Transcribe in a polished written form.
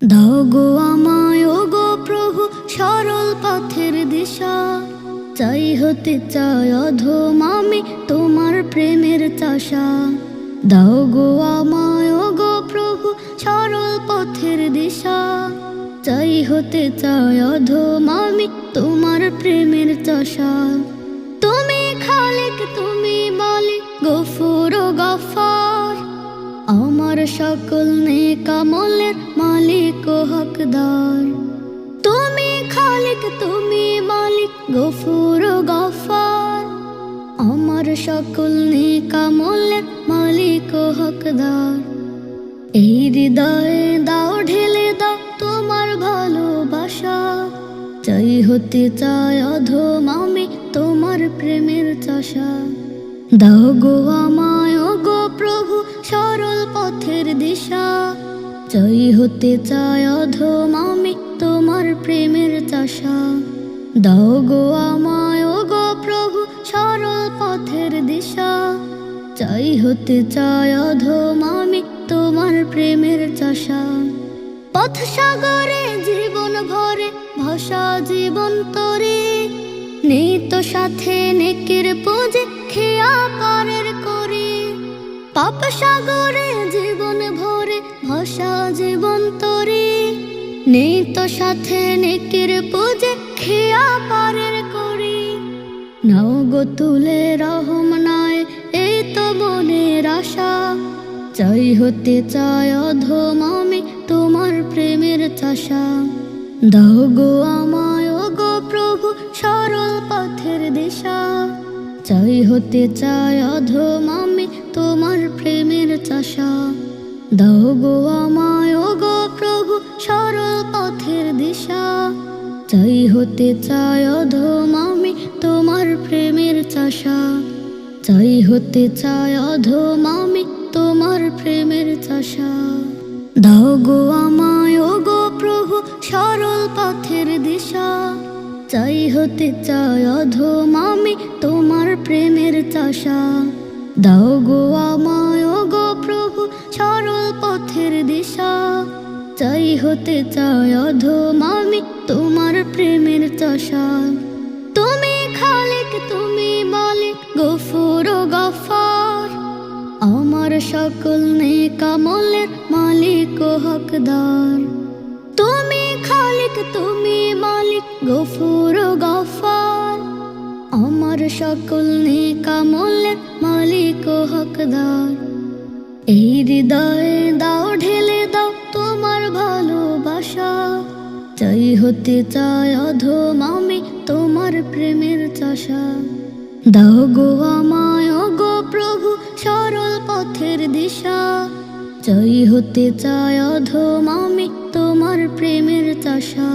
দাও গো আমায় ও গো প্রভু সরল পথের দিশা। চাই হতে চাই অধম আমি তোমার প্রেমের চাষা। দাও গো আমায় ও গো প্রভু সরল পথের দিশা। চাই হতে চাই অধম আমি তোমার প্রেমের চাষা। তুমি খালিক তুমি মালিক গফুর ও গফার, আমার সকল নেক আমলের মালিক ও হকদার। তুমি খালিক তুমি মালিক গফুর ও গফার, আমার সকল নেক আমলের মালিক ও হকদার। এই হৃদয়ে দাও ঢেলে দাও তোমার ভালোবাসা। চাই হতে চাই অধম আমি তোমার প্রেমের চাষা। দাও গো আমায় ও গো প্রভু সরল পথের দিশা। চাই হতে চাই অধম আমি তোমার প্রেমের চাষা। দাও গো আমায় ও গো প্রভু সরল পথের দিশা। চাই হতে চাই অধম আমি তোমার প্রেমের চাষা। পথ সাগরে জীবন ভরে ভাষা জীবন তরে, নেই তো সাথে নেকের পুঁজি খেয়া পারের করে। পাপ সাগরে জীবন ভরে ভাষা জীবন তরে, নেই তো সাথে নেকের পুঁজি খেয়া পারের করে। নাও গো তুলে রহম নয় এই তো মনের আশা। চাই হতে চাই অধম আমি তোমার প্রেমের চাষা। দাও গো আমায় ও গো প্রভু সরল পথের দিশা। চাই হতে চাই অধম আমি তোমার প্রেমের চাষা। দাও গো আমায় ও গো প্রভু সরল পথের দিশা। চাই হতে চাই অধম আমি তোমার প্রেমের চাষা। চাই হতে চাই অধম আমি তোমার প্রেমের চাষা। দাও গো আমায় ও গো প্রভু সরল পথের দিশা। চাই হতে চাই অধম আমি তোমার প্রেমের চাষা। দাও গো আমায় ও গো প্রভু সরল পথের দিশা। চাই হতে চাই অধম আমি তোমার প্রেমের চাষা। তুমি খালিক তুমি মালিক গফুর ও গফার, আমার সকল নেক আমলের মালিক ও হকদার। তুমি খালিক তুমি মালিক গফুর ও গফার, আমার সকল নেক আমলের মালিক ও হকদার। এই হৃদয়ে দাও ঢেলে দাও তোমার ভালোবাসা। চাই হতে চাই অধম আমি তোমার প্রেমের চাষা। দাও গো আমায় ও গো প্রভু সরল পথের দিশা। চাই হতে চাই অধম আমি তোমার প্রেমের চাষা।